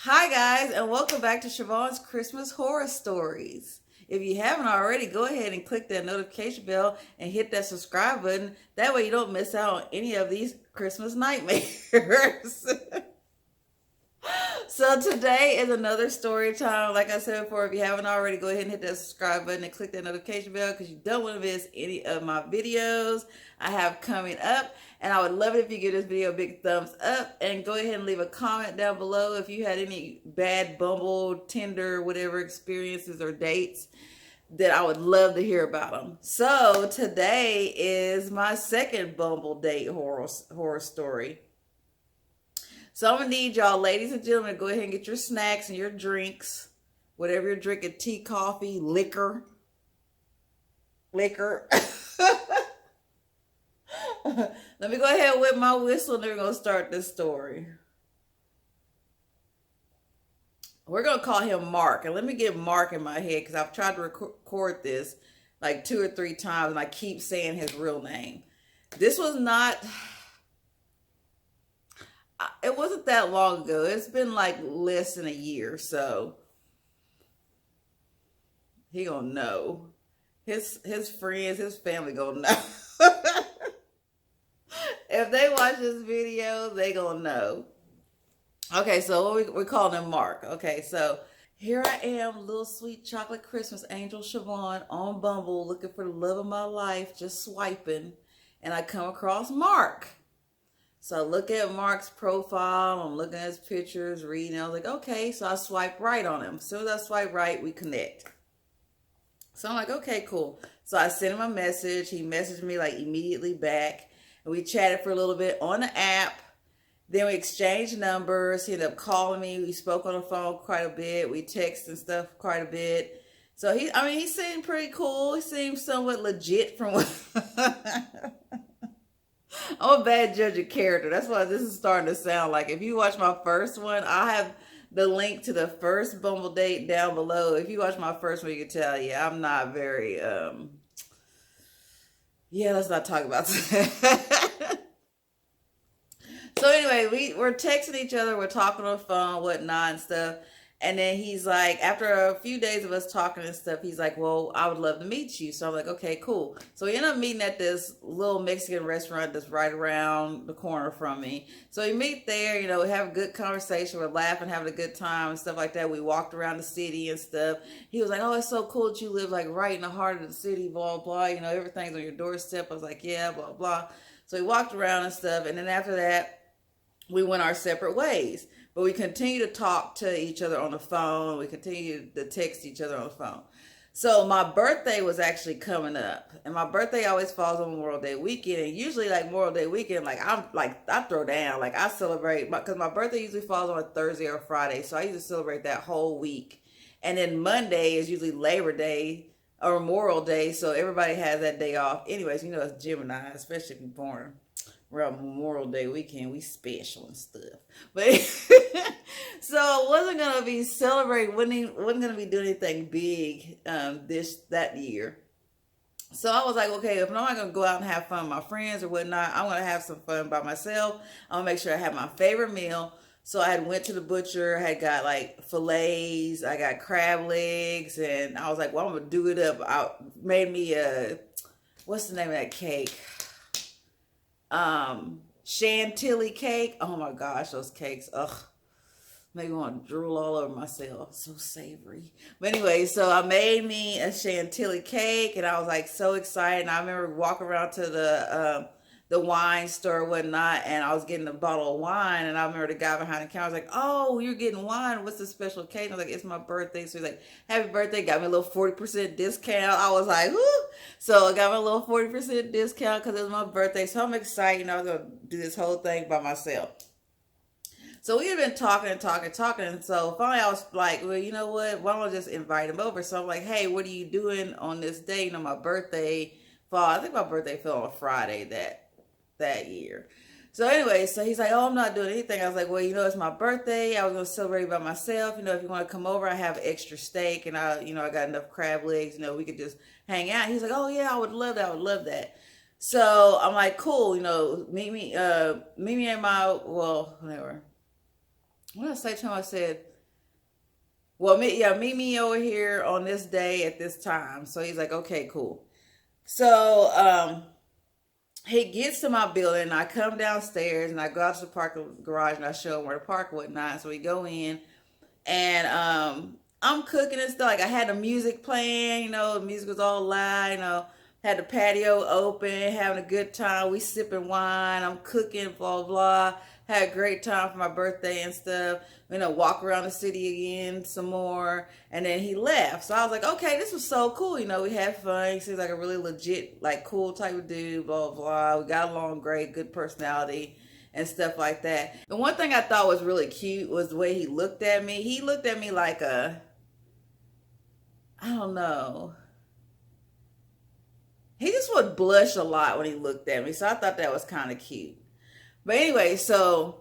Hi, guys, and welcome back to Shavonne's Christmas Horror Stories. If you haven't already, go ahead and click that notification bell and hit that subscribe button. That way, you don't miss out on any of these Christmas nightmares. So, today is another story time. Like I said before, if you haven't already, go ahead and hit that subscribe button and click that notification bell because you don't want to miss any of my videos I have coming up. And I would love it if you give this video a big thumbs up and go ahead and leave a comment down below if you had any bad Bumble, Tinder, whatever experiences or dates that I would love to hear about them. So today is my second Bumble date horror story. So I'm gonna need y'all, ladies and gentlemen, to go ahead and get your snacks and your drinks, whatever you're drinking, tea, coffee, liquor. Let me go ahead with my whistle and we're going to start this story. We're going to call him Mark. And let me get Mark in my head because I've tried to record this like 2 or 3 times and I keep saying his real name. This was not... It wasn't that long ago. It's been like less than a year, so he gonna know. His friends, his family gonna know. If they watch this video, they gonna know. Okay, so we calling him Mark. Okay, so here I am, little sweet chocolate Christmas angel Shavonne on Bumble, looking for the love of my life, just swiping, and I come across Mark. So I look at Mark's profile, I'm looking at his pictures, reading, I was like, okay, so I swipe right on him. As soon as I swipe right, we connect. So I'm like, okay, cool. So I sent him a message, he messaged me like immediately back, and we chatted for a little bit on the app. Then we exchanged numbers, he ended up calling me, we spoke on the phone quite a bit, we texted and stuff quite a bit. So he seemed pretty cool, he seemed somewhat legit from what... I'm a bad judge of character. That's why this is starting to sound like. If you watch my first one, I have the link to the first Bumble date down below. If you watch my first one, you can tell, yeah, I'm not very, yeah, let's not talk about that. So anyway, we're texting each other, we're talking on the phone, whatnot and stuff. And then he's like, after a few days of us talking and stuff, he's like, well, I would love to meet you. So I'm like, okay, cool. So we end up meeting at this little Mexican restaurant that's right around the corner from me. So we meet there, we have a good conversation. We're laughing, having a good time and stuff like that. We walked around the city and stuff. He was like, oh, it's so cool that you live like right in the heart of the city, blah, blah. Everything's on your doorstep. I was like, yeah, blah, blah. So we walked around and stuff. And then after that, we went our separate ways. But we continue to talk to each other on the phone. We continue to text each other on the phone. So my birthday was actually coming up. And my birthday always falls on Memorial Day weekend. And usually like Memorial Day weekend, I throw down. Like I celebrate, because my birthday usually falls on a Thursday or Friday. So I usually celebrate that whole week. And then Monday is usually Labor Day or Memorial Day. So everybody has that day off. Anyways, it's Gemini, especially if you're born around Memorial Day weekend, we special and stuff. But so I wasn't gonna be celebrating, wasn't gonna be doing anything big that year. So I was like, okay, if I'm not gonna go out and have fun with my friends or whatnot, I'm gonna have some fun by myself. I'm gonna make sure I have my favorite meal. So I had went to the butcher, had got like fillets, I got crab legs, and I was like, well, I'm gonna do it up. I made me what's the name of that cake? Chantilly cake. Oh my gosh, those cakes. Ugh. Make me want to drool all over myself. So savory. But anyway, so I made me a chantilly cake and I was like so excited. And I remember walking around to the wine store and whatnot, and I was getting a bottle of wine, and I remember the guy behind the counter was like, oh, you're getting wine, what's the special cake? And I was like, it's my birthday. So he's like, happy birthday, got me a little 40% discount. I was like, whoo. So I got me a little 40% discount because it was my birthday. So I'm excited, I was going to do this whole thing by myself. So we had been talking, and so finally I was like, well, you know what, why don't I just invite him over? So I'm like, hey, what are you doing on this day? My birthday fall, I think my birthday fell on a Friday that year. So anyway, so he's like, oh, I'm not doing anything. I was like, well, it's my birthday. I was going to celebrate by myself. If you want to come over, I have extra steak and I got enough crab legs, we could just hang out. He's like, oh yeah, I would love that. I would love that. So I'm like, cool, meet me at my, well, whatever. What did I say to him? I said, Well, meet me over here on this day at this time. So he's like, okay, cool. So he gets to my building. I come downstairs and I go out to the parking garage and I show him where to park and whatnot. So we go in and I'm cooking and stuff. Like I had the music playing, the music was all loud, had the patio open, having a good time. We sipping wine. I'm cooking, blah blah. Had a great time for my birthday and stuff. Walk around the city again some more. And then he left. So I was like, okay, this was so cool. We had fun. He seems like a really legit, like cool type of dude, blah blah. We got along great, good personality and stuff like that. The one thing I thought was really cute was the way he looked at me. He looked at me like I don't know. He just would blush a lot when he looked at me. So I thought that was kind of cute. But anyway, so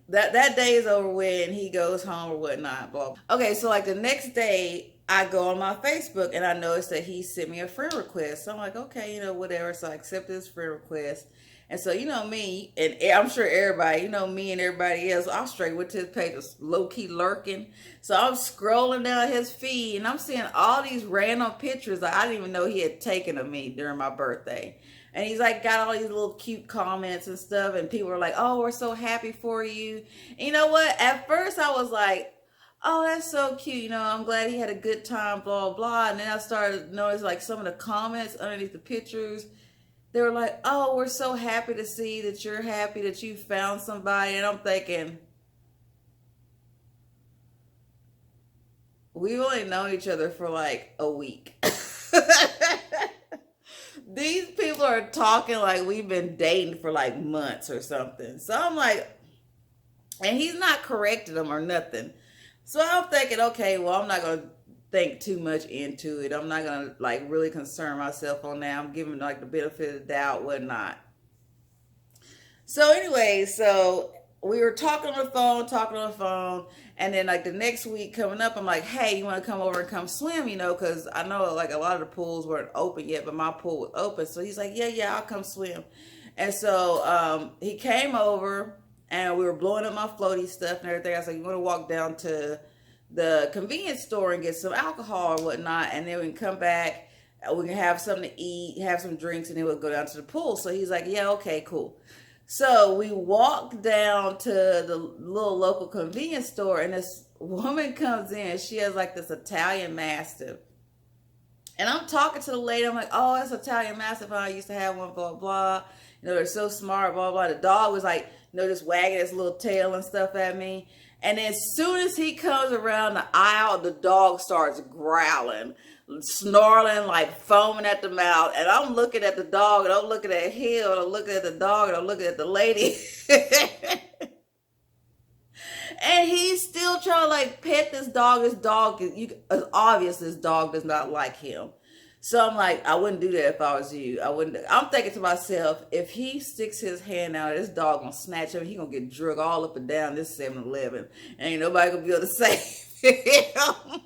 that day is over when he goes home or whatnot. Blah. Okay, so like the next day, I go on my Facebook and I noticed that he sent me a friend request. So I'm like, okay, whatever. So I accepted his friend request. And so, me, and I'm sure everybody, me and everybody else, I straight went to his page, was low-key lurking. So I'm scrolling down his feed, and I'm seeing all these random pictures that I didn't even know he had taken of me during my birthday. And he's like got all these little cute comments and stuff, and people are like, oh, we're so happy for you. And you know what? At first I was like, oh, that's so cute. I'm glad he had a good time, blah, blah. And then I started noticing like some of the comments underneath the pictures. They were like, oh, we're so happy to see that you're happy that you found somebody. And I'm thinking, we've only known each other for like a week. These people are talking like we've been dating for like months or something. So I'm like, and he's not correcting them or nothing. So I'm thinking, okay, well, I'm not going to think too much into it. I'm not going to like really concern myself on that. I'm giving like the benefit of the doubt, whatnot. So anyway, so we were talking on the phone. And then like the next week coming up, I'm like, hey, you want to come over and come swim, because I know like a lot of the pools weren't open yet, but my pool was open. So he's like, yeah, I'll come swim. And so he came over and we were blowing up my floaty stuff and everything. I was like, you want to walk down to the convenience store and get some alcohol or whatnot, and then we can come back, we can have something to eat, have some drinks, and then we'll go down to the pool. So he's like, yeah, okay, cool. So we walked down to the little local convenience store, and this woman comes in. She has like this Italian Mastiff. And I'm talking to the lady. I'm like, oh, that's Italian Mastiff. I used to have one, blah, blah. They're so smart, blah, blah. The dog was like, just wagging his little tail and stuff at me. And as soon as he comes around the aisle, the dog starts growling, snarling, like foaming at the mouth. And I'm looking at the dog, and I'm looking at him, and I'm looking at the dog, and I'm looking at the lady. And he's still trying to like pet this dog. This dog, it's obvious this dog does not like him. So I'm like, I wouldn't do that if I was you. I wouldn't. I'm thinking to myself, if he sticks his hand out, this dog gonna snatch him. He gonna get drug all up and down this 7-Eleven. Ain't nobody gonna be able to save him.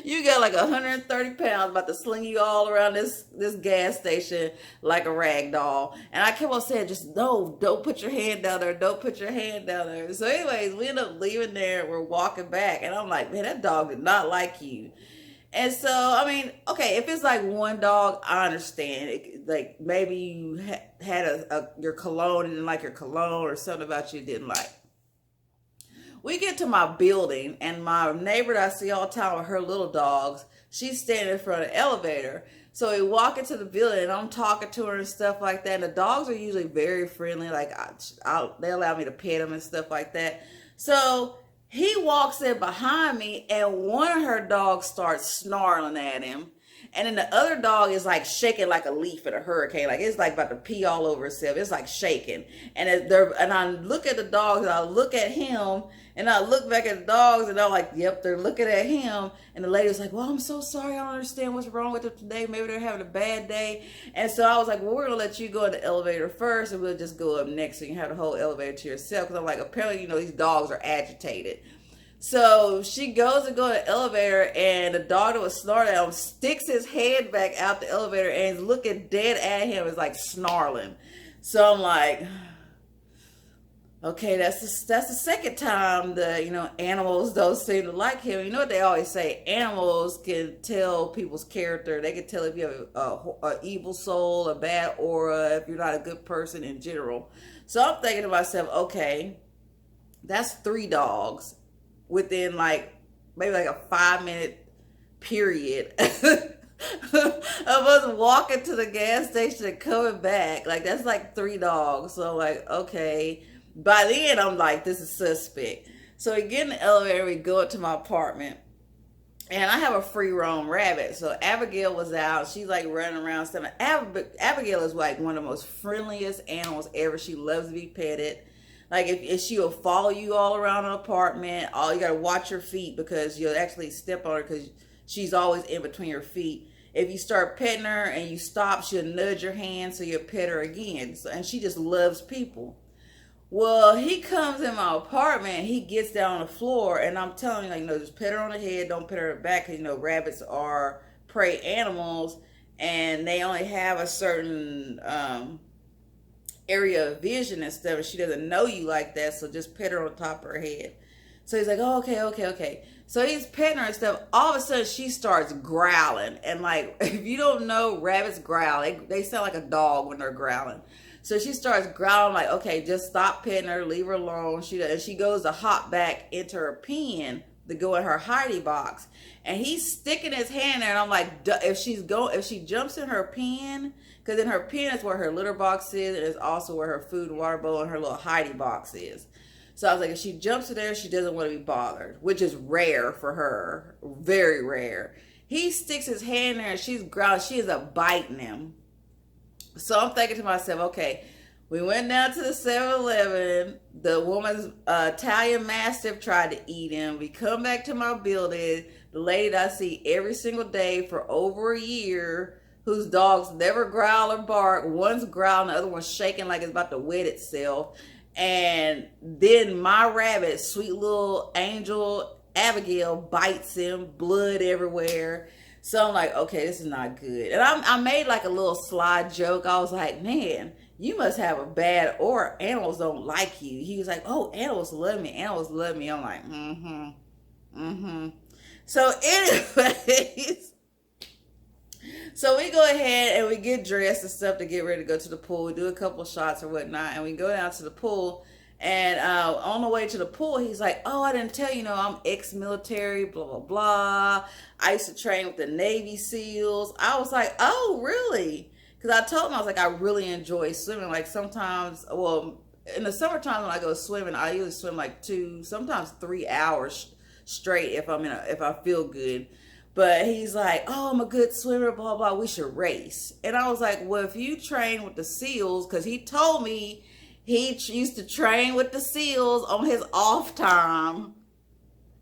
You got like 130 pounds about to sling you all around this gas station like a rag doll. And I kept on saying, just no, don't put your hand down there. Don't put your hand down there. So anyways, we end up leaving there. We're walking back. And I'm like, man, that dog did not like you. And so, I mean, okay, if it's like one dog, I understand. Like maybe you had your cologne and didn't like your cologne, or something about you didn't like. We get to my building, and my neighbor that I see all the time with her little dogs, she's standing in front of the elevator. So we walk into the building, and I'm talking to her and stuff like that. And the dogs are usually very friendly. Like they allow me to pet them and stuff like that. So he walks in behind me, and one of her dogs starts snarling at him. And then the other dog is like shaking like a leaf in a hurricane. Like it's like about to pee all over itself. It's like shaking. And I look at the dogs, and I look at him, and I look back at the dogs, and I'm like, yep, they're looking at him. And the lady was like, well, I'm so sorry. I don't understand what's wrong with them today. Maybe they're having a bad day. And so I was like, well, we're going to let you go in the elevator first, and we'll just go up next, so you can have the whole elevator to yourself. Because I'm like, apparently, these dogs are agitated. So she goes to go to the elevator, and the dog that was snarling at him sticks his head back out the elevator and is looking dead at him. It's like snarling. So I'm like, Okay, that's the second time the animals don't seem to like him. You know what they always say? Animals can tell people's character. They can tell if you have a evil soul, a bad aura, if you're not a good person in general. So I'm thinking to myself, okay, that's 3 dogs within like maybe like a 5 minute period of us walking to the gas station and coming back. Like that's like 3 dogs. So like, okay. By then I'm like, this is suspect. So we get in the elevator, we go up to my apartment, and I have a free roam rabbit. So Abigail was out. She's like running around stuff. Abigail is like one of the most friendliest animals ever. She loves to be petted. Like if she will follow you all around an apartment, all you gotta watch your feet because you'll actually step on her because she's always in between your feet. If you start petting her and you stop, she'll nudge your hand so you'll pet her again. So, and she just loves people. Well, he comes in my apartment, he gets down on the floor, and I'm telling you, like, just pet her on the head, don't pet her on the back, because, rabbits are prey animals, and they only have a certain area of vision and stuff, and she doesn't know you like that, so just pet her on top of her head. So he's like, oh, okay. So he's petting her and stuff. All of a sudden, she starts growling, and, like, if you don't know, rabbits growl. They sound like a dog when they're growling. So she starts growling like, okay, just stop petting her, leave her alone. She goes to hop back into her pen to go in her hidey box. And he's sticking his hand there, and I'm like, if she jumps in her pen, because in her pen is where her litter box is, and it's also where her food and water bowl and her little hidey box is. So I was like, if she jumps in there, she doesn't want to be bothered, which is rare for her, very rare. He sticks his hand there, and she's growling. She is biting him. So I'm thinking to myself, okay, we went down to the 7-Eleven. The woman's Italian Mastiff tried to eat him. We come back to my building. The lady that I see every single day for over a year, whose dogs never growl or bark. One's growling, the other one's shaking like it's about to wet itself. And then my rabbit, sweet little angel Abigail, bites him, blood everywhere. So I'm like, okay, this is not good. And I made like a little sly joke. I was like, man, you must have a bad aura. Animals don't like you. He was like, oh, animals love me. Animals love me. I'm like, So anyways, so we go ahead and we get dressed and stuff to get ready to go to the pool. We do a couple of shots or whatnot, and we go down to the pool. And on the way to the pool, he's like, oh, I didn't tell you, I'm ex-military, blah, blah, blah. I used to train with the Navy SEALs. I was like, oh, really? Because I told him, I was like, I really enjoy swimming. Like sometimes, well, in the summertime when I go swimming, I usually swim like 2, sometimes 3 hours straight if I feel good. But he's like, oh, I'm a good swimmer, blah, blah, we should race. And I was like, well, if you train with the SEALs, because he told me he used to train with the SEALs on his off time.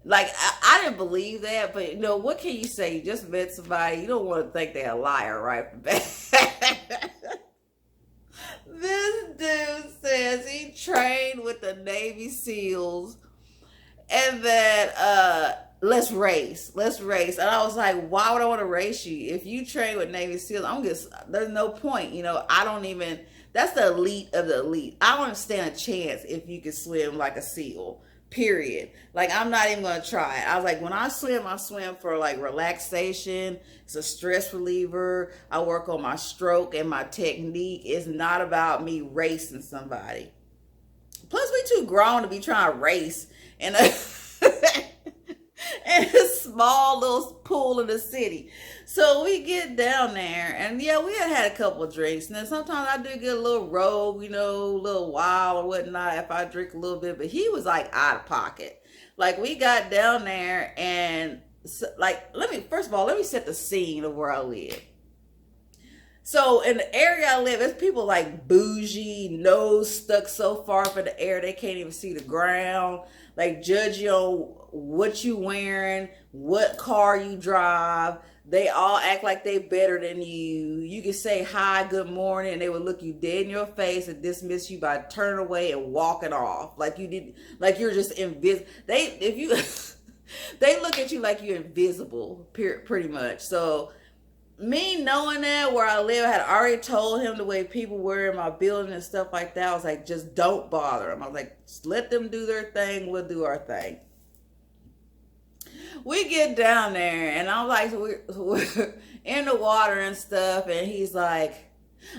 Like, I didn't believe that, but what can you say? You just met somebody. You don't want to think they're a liar, right? This dude says he trained with the Navy SEALs and that, let's race. And I was like, why would I want to race you? If you train with Navy SEALs, there's no point. That's the elite of the elite. I don't stand a chance if you can swim like a SEAL, period. Like, I'm not even going to try it. I was like, when I swim for like relaxation. It's a stress reliever. I work on my stroke and my technique. It's not about me racing somebody. Plus, we too grown to be trying to race in a small little pool in the city. So we get down there, and yeah, we had a couple of drinks. And then sometimes I do get a little rogue, a little wild or whatnot if I drink a little bit. But he was like out of pocket. Like, we got down there, and let me set the scene of where I live. So in the area I live, it's people like bougie, nose stuck so far up in the air they can't even see the ground. Like, judge you on what you wearing, what car you drive. They all act like they better than you. You can say hi, good morning, and they would look you dead in your face and dismiss you by turning away and walking off. Like you're just invisible. They look at you like you're invisible, pretty much. So me knowing that where I live, I had already told him the way people were in my building and stuff like that. I was like, just don't bother them. I was like, just let them do their thing. We'll do our thing. We get down there, and I'm like, we're in the water and stuff, and he's like,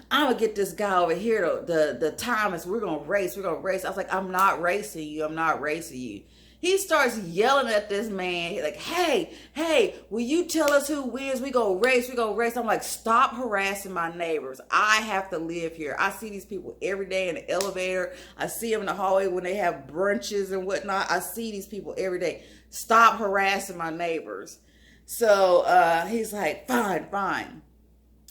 I'm gonna get this guy over here. The Thomas, we're gonna race. We're gonna race. I was like, I'm not racing you. I'm not racing you. He starts yelling at this man. He's like, hey, will you tell us who wins? We gonna race. We gonna race. I'm like, stop harassing my neighbors. I have to live here. I see these people every day in the elevator. I see them in the hallway when they have brunches and whatnot. I see these people every day. Stop harassing my neighbors. So he's like, fine.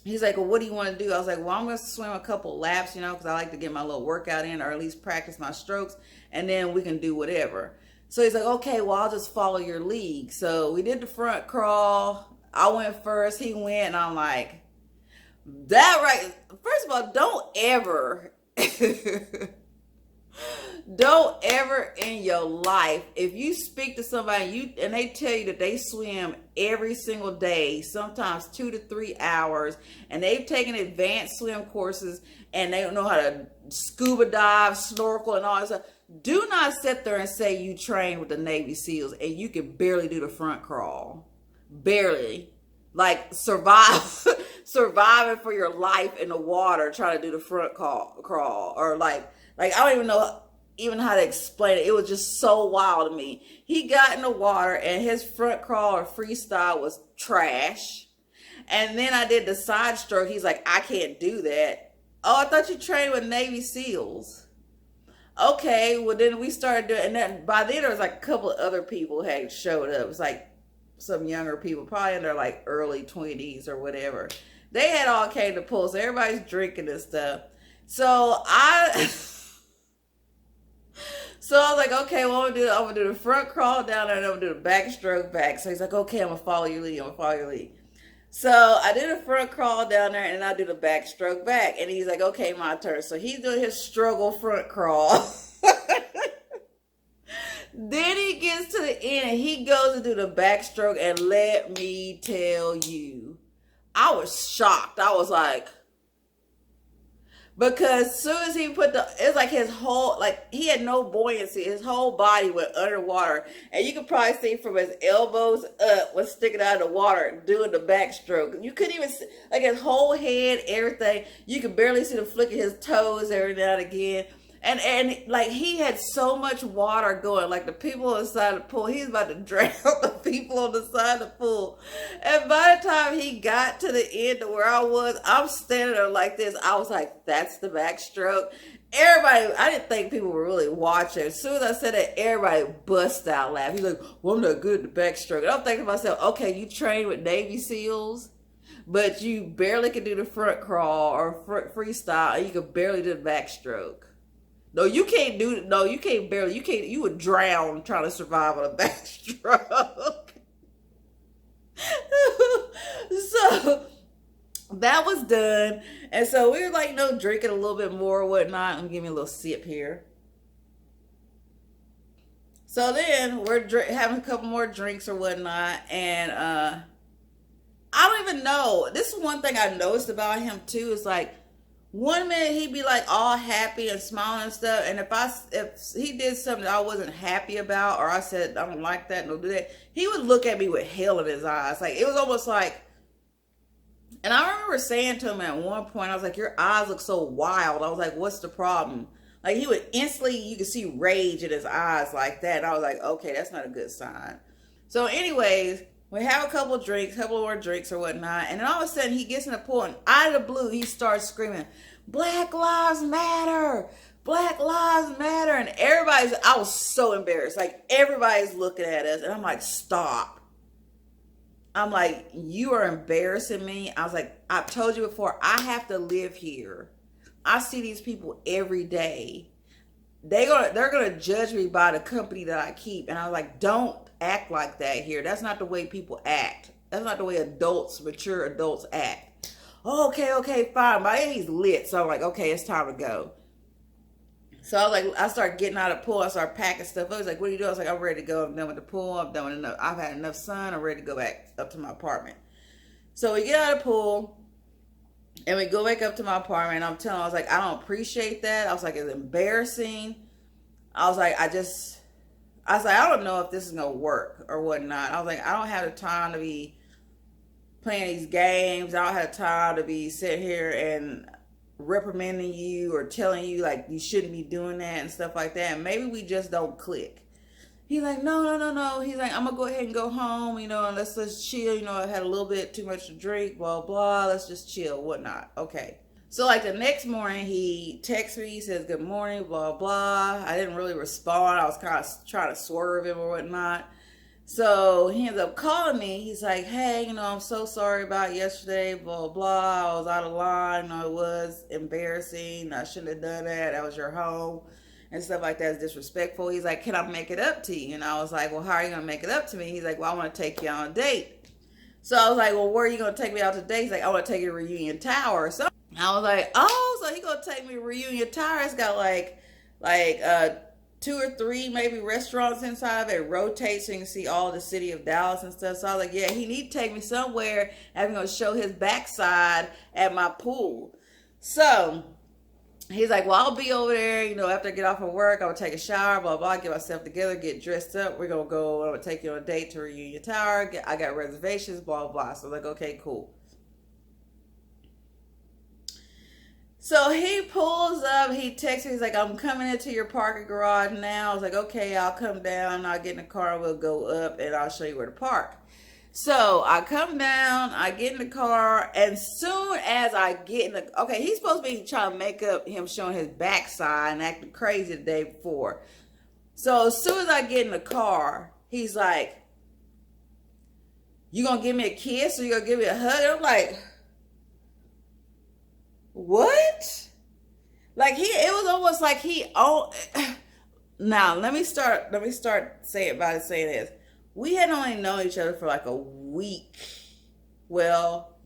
He's like, well, what do you want to do? I was like, well, I'm going to swim a couple laps, because I like to get my little workout in, or at least practice my strokes, and then we can do whatever. So he's like, okay, well, I'll just follow your lead. So we did the front crawl. I went first. He went, and I'm like, that right. First of all, don't ever in your life, if you speak to somebody and they tell you that they swim every single day, sometimes 2 to 3 hours, and they've taken advanced swim courses and they don't know how to scuba dive, snorkel, and all that stuff, do not sit there and say you train with the Navy SEALs and you can barely do the front crawl. Barely. Like surviving for your life in the water trying to do the front crawl, or like I don't even know how to explain it. It was just so wild to me. He got in the water and his front crawl or freestyle was trash. And then I did the side stroke. He's like, I can't do that. Oh, I thought you trained with Navy SEALs. Okay, well then we started doing, and then by then there was like a couple of other people had showed up. It was like some younger people, probably in their like early 20s or whatever. They had all came to pool, so everybody's drinking and stuff. So I was like, okay, well, I'm gonna do the front crawl down there, and I'm gonna do the backstroke back. So he's like, okay, I'm gonna follow your lead. So I did a front crawl down there, and I do the backstroke back. And he's like, okay, my turn. So he's doing his struggle front crawl. Then he gets to the end, and he goes to do the backstroke. And let me tell you, I was shocked. I was like, because as soon as he it's like his whole, like he had no buoyancy. His whole body went underwater. And you could probably see from his elbows up was sticking out of the water doing the backstroke. You couldn't even see, like his whole head, everything. You could barely see the flick of his toes every now and again. And like he had so much water going, like the people on the side of the pool, he was about to drown the people on the side of the pool. And by the time he got to the end of where I was, I'm standing there like this. I was like, that's the backstroke. Everybody, I didn't think people were really watching. As soon as I said that, everybody bust out laughing. He's like, well, I'm not good at the backstroke. And I'm thinking to myself, okay, you trained with Navy SEALs, but you barely could do the front crawl or freestyle, and you could barely do the backstroke. No, you can't do it. No, you can't barely. You would drown trying to survive on a backstroke. So that was done. And so we were like, drinking a little bit more or whatnot. And give me a little sip here. So then we're having a couple more drinks or whatnot. And I don't even know. This is one thing I noticed about him too. Is like, one minute he'd be like all happy and smiling and stuff, and if he did something that I wasn't happy about, or I said I don't like that, don't do that, he would look at me with hell in his eyes. Like it was almost like, and I remember saying to him at one point, I was like, your eyes look so wild. I was like, what's the problem? Like he would instantly, you could see rage in his eyes like that. And I was like, okay, that's not a good sign. So anyways, we have a couple more drinks or whatnot. And then all of a sudden he gets in the pool, and out of the blue, he starts screaming, Black Lives Matter, Black Lives Matter. And I was so embarrassed. Like everybody's looking at us, and I'm like, stop. I'm like, you are embarrassing me. I was like, I've told you before, I have to live here. I see these people every day. They're gonna judge me by the company that I keep. And I was like, don't act like that here. That's not the way people act. That's not the way mature adults act. Oh, okay, fine. By then he's lit. So I'm like, okay, it's time to go. So I was like, I started getting out of the pool. I started packing stuff. I was like, what are you doing? I was like, I'm ready to go. I'm done with the pool. I've had enough sun. I'm ready to go back up to my apartment. So we get out of the pool and we go back up to my apartment. And I'm telling him, I was like, I don't appreciate that. I was like, it's embarrassing. I was like, I don't know if this is going to work or whatnot. I was like, I don't have the time to be playing these games. I don't have time to be sitting here and reprimanding you or telling you like you shouldn't be doing that and stuff like that. And maybe we just don't click. He's like, no. He's like, I'm gonna go ahead and go home, and let's chill. I had a little bit too much to drink, blah blah. Let's just chill, whatnot. Okay. So like the next morning, he texts me. He says, "Good morning, blah blah." I didn't really respond. I was kind of trying to swerve him or whatnot. So he ends up calling me. He's like, "Hey, I'm so sorry about yesterday, blah blah. I was out of line. It was embarrassing. I shouldn't have done that. That was your home." And stuff like that is disrespectful. He's like, "Can I make it up to you?" And I was like, "Well, how are you going to make it up to me?" He's like, "Well, I want to take you on a date." So I was like, "Well, where are you going to take me out to date?" He's like, "I want to take you to Reunion Tower." So I was like, "Oh, so he going to take me to Reunion Tower?" It's got like 2 or 3 maybe restaurants inside of it. It rotates so you can see all the city of Dallas and stuff. So I was like, yeah, he need to take me somewhere and I'm going to show his backside at my pool. So he's like, well, I'll be over there, after I get off of work, I'll take a shower, blah, blah, get myself together, get dressed up. We're going to go, I'm going to take you on a date to Reunion Tower. I got reservations, blah, blah. So I was like, okay, cool. So he pulls up, he texts me, he's like, I'm coming into your parking garage now. I was like, okay, I'll come down, I'll get in the car, we'll go up, and I'll show you where to park. So I come down, I get in the car, and soon as I get in the, okay, he's supposed to be trying to make up him showing his backside and acting crazy the day before. So as soon as I get in the car, he's like, you gonna give me a kiss or you gonna give me a hug? And I'm like, what? Like it was almost like now let me start saying this. We had only known each other for like a week. Well,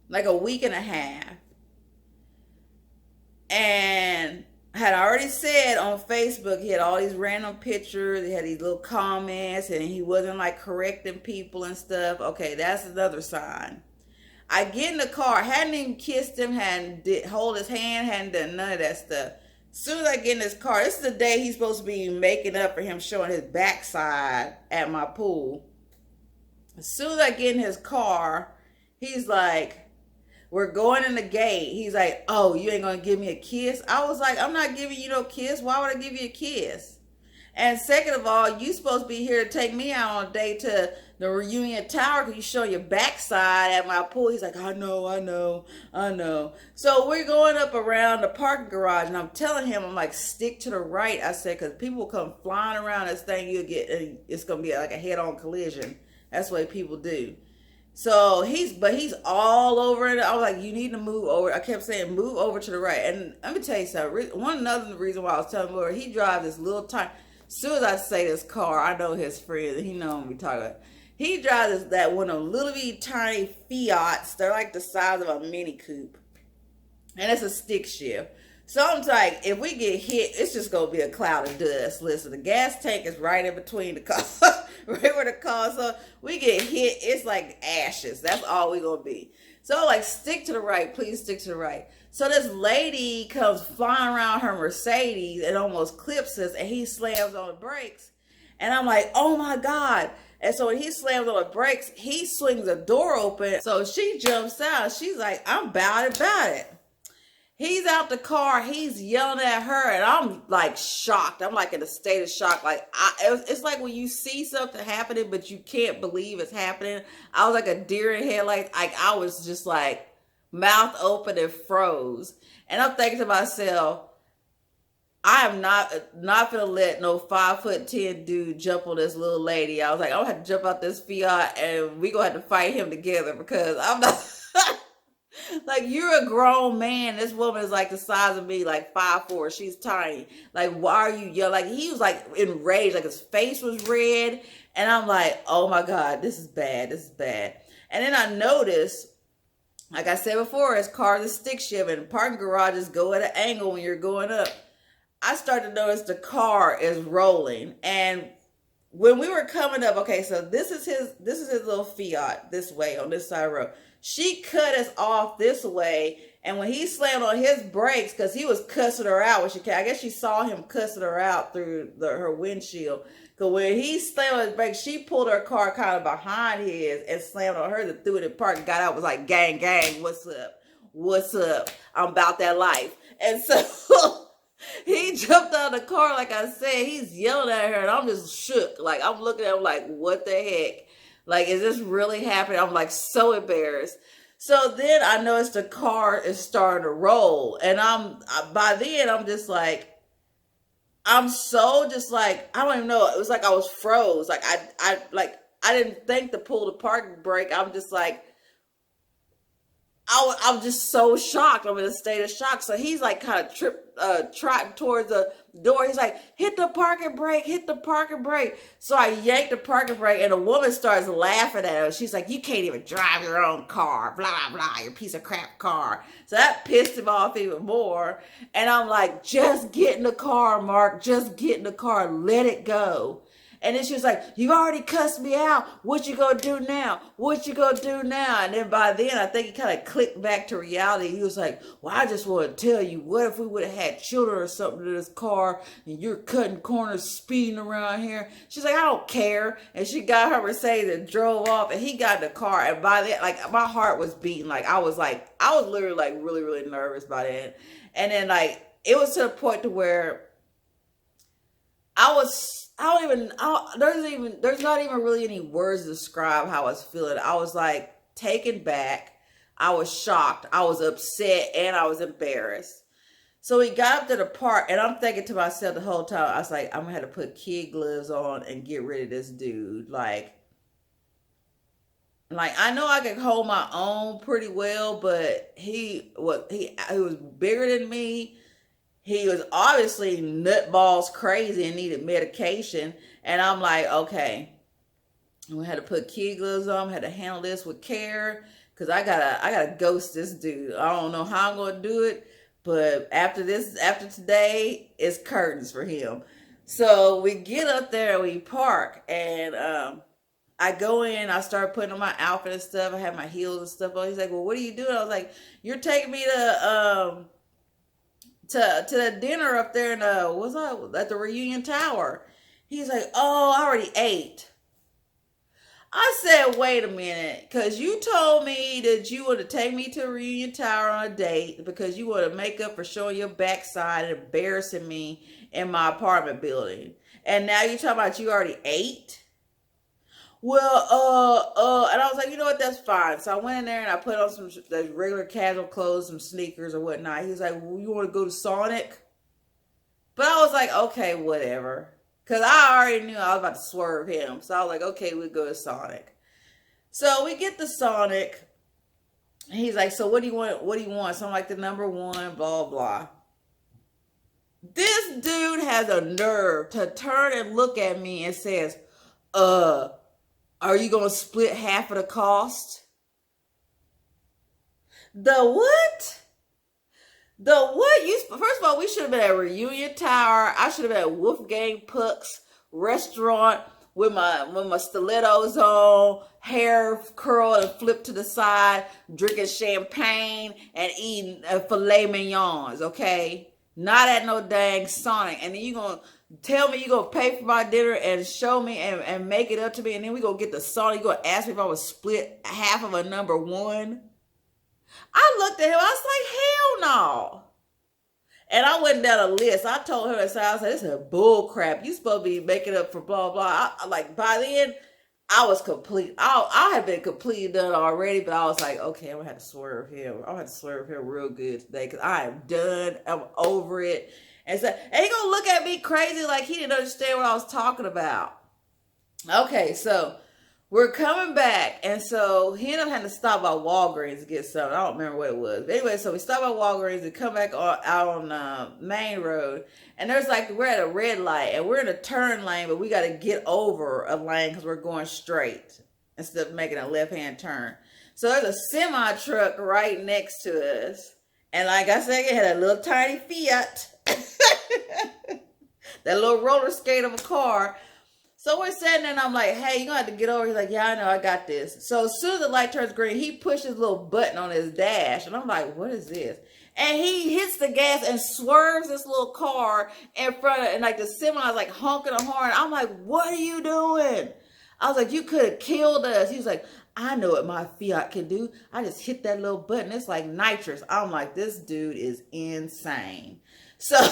like a week and a half. And had already said on Facebook, he had all these random pictures, he had these little comments, and he wasn't like correcting people and stuff. Okay, that's another sign. I get in the car, hadn't even kissed him, hold his hand, hadn't done none of that stuff. As soon as I get in this car, this is the day he's supposed to be making up for him showing his backside at my pool. As soon as I get in his car, he's like, we're going in the gate. He's like, oh, you ain't going to give me a kiss? I was like, I'm not giving you no kiss. Why would I give you a kiss? And second of all, you supposed to be here to take me out on a date to the Reunion Tower because you show your backside at my pool. He's like, I know. So we're going up around the parking garage, and I'm telling him, I'm like, stick to the right. I said, because people come flying around this thing, it's going to be like a head-on collision. That's what people do. So he's all over it. I was like, you need to move over. I kept saying, move over to the right. And let me tell you something. Another reason why I was telling him, he drives this little tiny. As soon as I say this car, I know his friends. He know what we talking about. He drives one of little bitty tiny Fiats. They're like the size of a Mini Coupe. And it's a stick shift. So I'm like, if we get hit, it's just going to be a cloud of dust. Listen, the gas tank is right in between the car. Right where the car. So we get hit, it's like ashes. That's all we going to be. So like, stick to the right. Please stick to the right. So this lady comes flying around her Mercedes and almost clips us, and he slams on the brakes. And I'm like, oh my God. And so when he slams on the brakes, he swings the door open. So she jumps out. She's like, I'm about it. He's out the car. He's yelling at her. And I'm like shocked. I'm like in a state of shock. Like it's like when you see something happening, but you can't believe it's happening. I was like a deer in headlights. I was just like mouth open and froze. And I'm thinking to myself, I am not gonna let no 5'10" dude jump on this little lady. I was like, I'm gonna have to jump out this Fiat and we gonna have to fight him together because I'm not like, you're a grown man. This woman is like the size of me, like 5'4". She's tiny. Like, why are you yelling? Like, he was like enraged, like his face was red. And I'm like, oh my God, this is bad. And then I noticed, like I said before, his car is a stick shift and parking garages go at an angle when you're going up. I started to notice the car is rolling, and when we were coming up, okay, so this is his little Fiat this way on this side of the road. She cut us off this way, and when he slammed on his brakes, because he was cussing her out when she came, I guess she saw him cussing her out through her windshield. Because when he slammed on his brakes, she pulled her car kind of behind his and slammed on hers and threw it in park and got out, was like, gang, gang, what's up? What's up? I'm about that life. And so he jumped out of the car, like I said, he's yelling at her, and I'm just shook. Like, I'm looking at him like, what the heck? Like, is this really happening? I'm like so embarrassed. So then I noticed the car is starting to roll, and by then I'm just like, I'm so just like, I don't even know. It was like I was froze. Like I didn't think to pull the parking brake. I'm just like, I'm just so shocked. I'm in a state of shock. So he's like kind of trotting towards the door. He's like, hit the parking brake, hit the parking brake. So I yanked the parking brake, and a woman starts laughing at him. She's like, you can't even drive your own car, blah, blah, blah, your piece of crap car. So that pissed him off even more. And I'm like, just get in the car, Mark. Just get in the car. Let it go. And then she was like, you already cussed me out. What you gonna do now? What you gonna do now? And then by then, I think he kind of clicked back to reality. He was like, well, I just want to tell you, what if we would have had children or something in this car and you're cutting corners, speeding around here? She's like, I don't care. And she got her Mercedes and drove off, and he got in the car. And by then, like, my heart was beating. I was literally like really, really nervous by then. And then like, it was to the point to where there's not even really any words to describe how I was feeling. I was like taken back. I was shocked. I was upset, and I was embarrassed. So we got up to the park, and I'm thinking to myself the whole time, I was like, I'm gonna have to put kid gloves on and get rid of this dude. Like I know I can hold my own pretty well, but he was bigger than me. He was obviously nutballs crazy and needed medication. And I'm like, okay, we had to put kid gloves on, had to handle this with care, because I gotta ghost this dude. I don't know how I'm gonna do it, but after today, it's curtains for him. So we get up there, we park, and I go in, I start putting on my outfit and stuff. I have my heels and stuff on. He's like, well, what are you doing? I was like, you're taking me to the dinner up there in at the Reunion Tower. He's like, oh, I already ate. I said, wait a minute, because you told me that you want to take me to Reunion Tower on a date because you want to make up for showing your backside and embarrassing me in my apartment building. And now you're talking about you already ate? Well, and I was like, you know what, that's fine. So I went in there and I put on some regular casual clothes, some sneakers or whatnot. He was like, well, you want to go to Sonic? But I was like, okay, whatever. Because I already knew I was about to swerve him. So I was like, okay, we'll go to Sonic. So we get to Sonic. And he's like, so what do you want? What do you want? So I'm like, the number one, blah, blah. This dude has a nerve to turn and look at me and says, are you going to split half of the cost? The what? The what? First of all, we should have been at Reunion Tower. I should have been at Wolfgang Puck's restaurant with my stilettos on, hair curled and flipped to the side, drinking champagne and eating filet mignons, okay? Not at no dang Sonic. And then you going to tell me you're going to pay for my dinner and show me and make it up to me, and then we going to get the Sonic. You're going to ask me if I would split half of a number one? I looked at him. I was like, hell no. And I went down a list. I told her, I said, this is bull crap. You supposed to be making up for blah, blah. By then, I was complete. I had been completely done already, but I was like, okay, I'm going to have to swerve him. I'm going to have to swerve him real good today because I am done. I'm over it. And so, and he going to look at me crazy like he didn't understand what I was talking about. Okay, so we're coming back, and so he ended up having to stop by Walgreens to get something. I don't remember what it was. But anyway, so we stopped by Walgreens and come back out on Main Road, and we're at a red light, and we're in a turn lane, but we got to get over a lane because we're going straight instead of making a left-hand turn. So there's a semi-truck right next to us, and like I said, it had a little tiny Fiat, that little roller skate of a car. So we're sitting there and I'm like, hey, you're gonna have to get over. He's like, yeah, I know, I got this. So as soon as the light turns green, he pushes a little button on his dash. And I'm like, what is this? And he hits the gas and swerves this little car in front of, and like the semi is like honking a horn. I'm like, what are you doing? I was like, you could have killed us. He was like, I know what my Fiat can do. I just hit that little button. It's like nitrous. I'm like, this dude is insane. So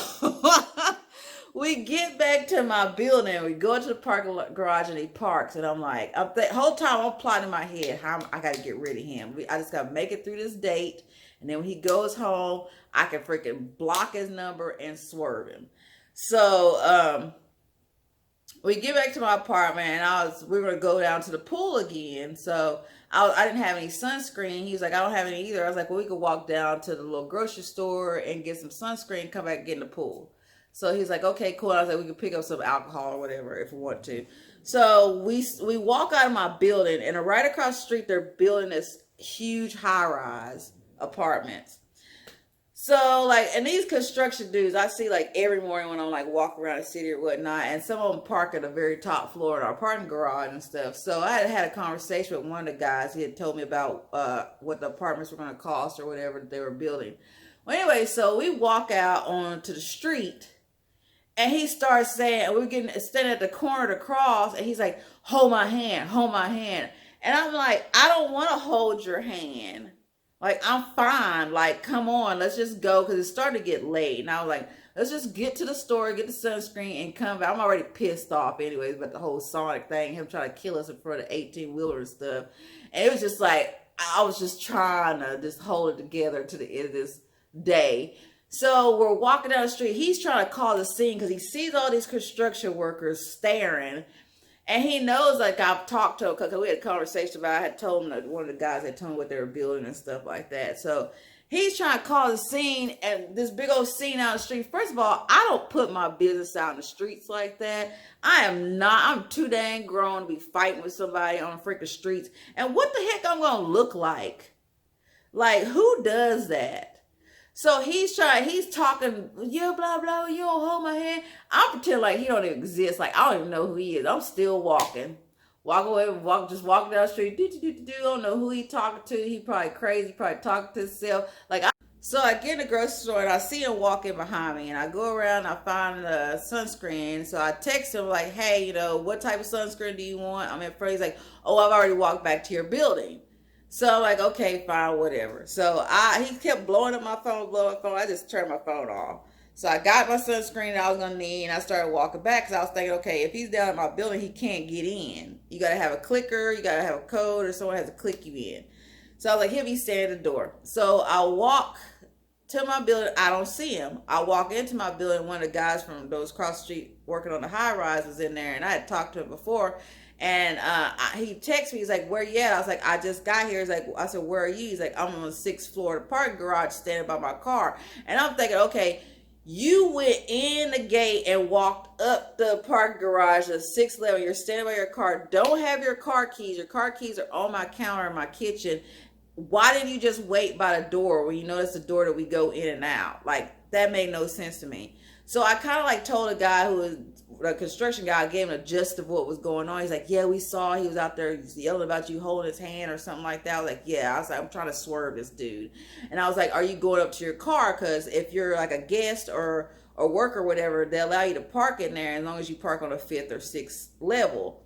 we get back to my building. We go to the parking garage and he parks. And I'm like, the whole time I'm plotting in my head how I got to get rid of him. I just got to make it through this date. And then when he goes home, I can freaking block his number and swerve him. So, we get back to my apartment and we were going to go down to the pool again. So I didn't have any sunscreen. He was like, I don't have any either. I was like, well, we could walk down to the little grocery store and get some sunscreen, come back and get in the pool. So he's like, okay, cool. I was like, we could pick up some alcohol or whatever if we want to. So we walk out of my building, and right across the street, they're building this huge high-rise apartments. So, like, and these construction dudes, I see, like, every morning when I'm, like, walking around the city or whatnot, and some of them park at the very top floor in our parking garage and stuff. So, I had a conversation with one of the guys. He had told me about what the apartments were going to cost or whatever that they were building. Well, anyway, so we walk out onto the street, and he starts saying, we're standing at the corner to cross, and he's like, hold my hand, hold my hand. And I'm like, I don't want to hold your hand. Like, I'm fine. Like, come on, let's just go, because it's starting to get late. And I was like, let's just get to the store, get the sunscreen, and come back. I'm already pissed off anyways about the whole Sonic thing, him trying to kill us in front of 18-wheeler and stuff. And it was just like, I was just trying to just hold it together to the end of this day. So we're walking down the street. He's trying to cause a scene because he sees all these construction workers staring. And he knows, like, I've talked to him because we had a conversation about, I had told him that one of the guys had told him what they were building and stuff like that. So he's trying to cause a scene, and this big old scene out the street. First of all, I don't put my business out in the streets like that. I'm too dang grown to be fighting with somebody on the freaking streets. And what the heck I'm going to look like? Like, who does that? So he's talking, yeah, blah, blah, you don't hold my hand. I'm pretending like he don't even exist. Like, I don't even know who he is. I'm still walking. Walk away, just walking down the street. Don't know who he talking to. He probably crazy, probably talking to himself. Like, so I get in the grocery store and I see him walking behind me. And I go around and I find the sunscreen. So I text him like, hey, what type of sunscreen do you want? I'm in front. He's like, oh, I've already walked back to your building. So I'm like, okay, fine, whatever. So he kept blowing up my phone. I just turned my phone off. So I got my sunscreen that I was going to need, and I started walking back because I was thinking, okay, if he's down in my building, he can't get in. You got to have a clicker, you got to have a code, or someone has to click you in. So I was like, he'll be standing at the door. So I walk to my building. I don't see him. I walk into my building. One of the guys from those cross the street working on the high rise was in there, and I had talked to him before. And he texted me. He's like, where you at? I was like, I just got here. He's like, I said, where are you? He's like, I'm on the 6th floor of the parking garage standing by my car. And I'm thinking, okay, you went in the gate and walked up the parking garage to the 6th level. You're standing by your car. Don't have your car keys. Your car keys are on my counter in my kitchen. Why didn't you just wait by the door when you know it's the door that we go in and out? Like, that made no sense to me. So I kind of like told a guy who was the construction guy, gave him a gist of what was going on. He's like, yeah, we saw he was out there yelling about you holding his hand or something like that. I was like, yeah. I was like, I'm trying to swerve this dude. And I was like, are you going up to your car? Because if you're like a guest or a worker or whatever, they allow you to park in there as long as you park on the 5th or 6th level.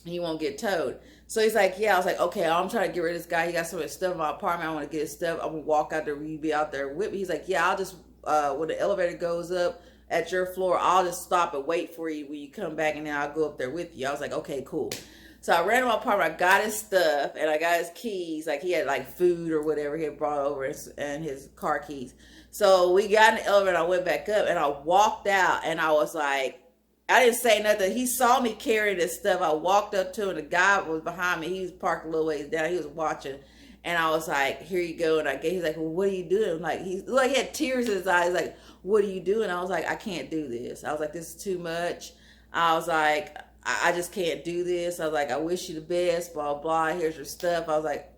You won't get towed. So he's like, yeah. I was like, okay, I'm trying to get rid of this guy. He got some of his stuff in my apartment. I want to get his stuff. I'm going to walk out there. Will you be out there with me? He's like, yeah, I'll just, when the elevator goes up at your floor, I'll just stop and wait for you when you come back, and then I'll go up there with you. I was like, okay, cool. So I ran to my apartment. I got his stuff, and I got his keys. Like, he had like food or whatever he had brought over, and his car keys. So we got in the elevator, and I went back up, and I walked out, and I was like, I didn't say nothing. He saw me carrying this stuff. I walked up to him. The guy was behind me. He was parked a little ways down. He was watching. And I was like, here you go. And he's like, well, what are you doing? Like, he had tears in his eyes. Like, what are you doing? I was like, I can't do this. I was like, this is too much. I was like, I just can't do this. I was like, I wish you the best, blah, blah. Here's your stuff. I was like,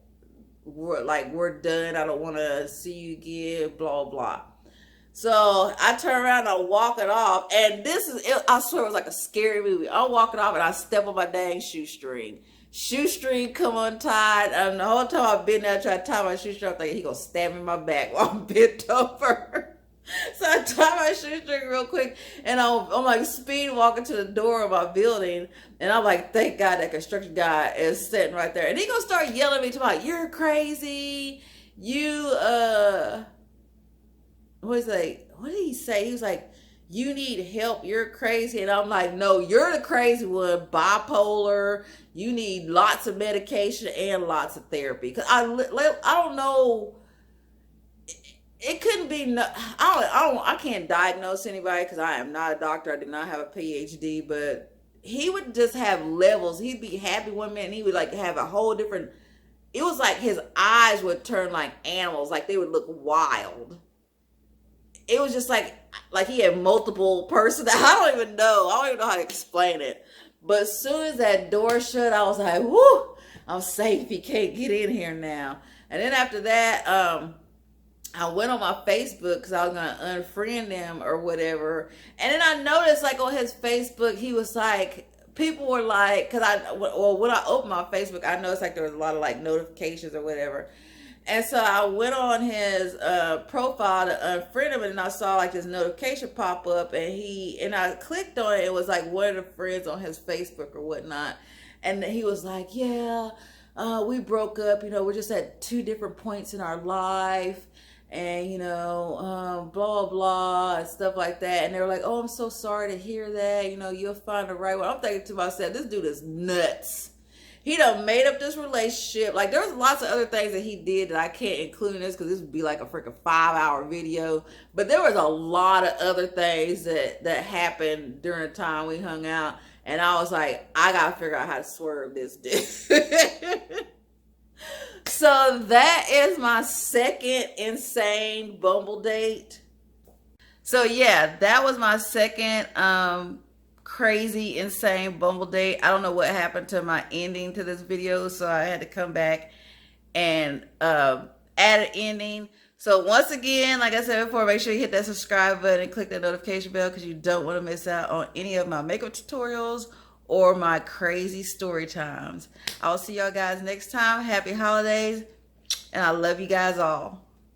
we're done. I don't want to see you again, blah, blah. So I turn around and I'm walking off, and this is, I swear it was like a scary movie. I'm walking off and I step on my dang shoestring. Shoestring come untied, and the whole time I've been there trying to tie my shoestring, I'm thinking he gonna stab me in my back while I'm bent over. So I tie my shoestring real quick, and I'm like speed walking to the door of my building, and I'm like, thank God that construction guy is sitting right there, and he gonna start yelling at me to like, you're crazy, you what did he say? He was like, you need help, you're crazy. And I'm like, no, you're the crazy one, bipolar, you need lots of medication and lots of therapy. Because I don't know, it couldn't be, no, I can't diagnose anybody because I am not a doctor, I do not have a PhD, but he would just have levels. He'd be happy one minute and he would like have a whole different, it was like his eyes would turn like animals, like they would look wild. It was just like he had multiple personalities. I don't even know how to explain it. But as soon as that door shut, I was like, whoo, I'm safe. He can't get in here now. And then after that, I went on my Facebook because I was going to unfriend him or whatever. And then I noticed like on his Facebook, he was like, people were like, because when I opened my Facebook, I noticed like there was a lot of like notifications or whatever. And so I went on his profile to unfriend him, and I saw like this notification pop up, and I clicked on it. It was like one of the friends on his Facebook or whatnot, and he was like, "Yeah, we broke up. You know, we're just at two different points in our life, and blah blah and stuff like that." And they were like, "Oh, I'm so sorry to hear that. You know, you'll find the right one." I'm thinking to myself, this dude is nuts. He done made up this relationship. Like, there's lots of other things that he did that I can't include in this because this would be like a freaking 5-hour video. But there was a lot of other things that happened during the time we hung out. And I was like, I got to figure out how to swerve this dude. So that is my second insane Bumble date. So yeah, that was my second crazy, insane Bumble date. I don't know what happened to my ending to this video, so I had to come back and add an ending. So once again, like I said before, make sure you hit that subscribe button and click that notification bell because you don't want to miss out on any of my makeup tutorials or my crazy story times. I'll see y'all guys next time. Happy holidays, and I love you guys all.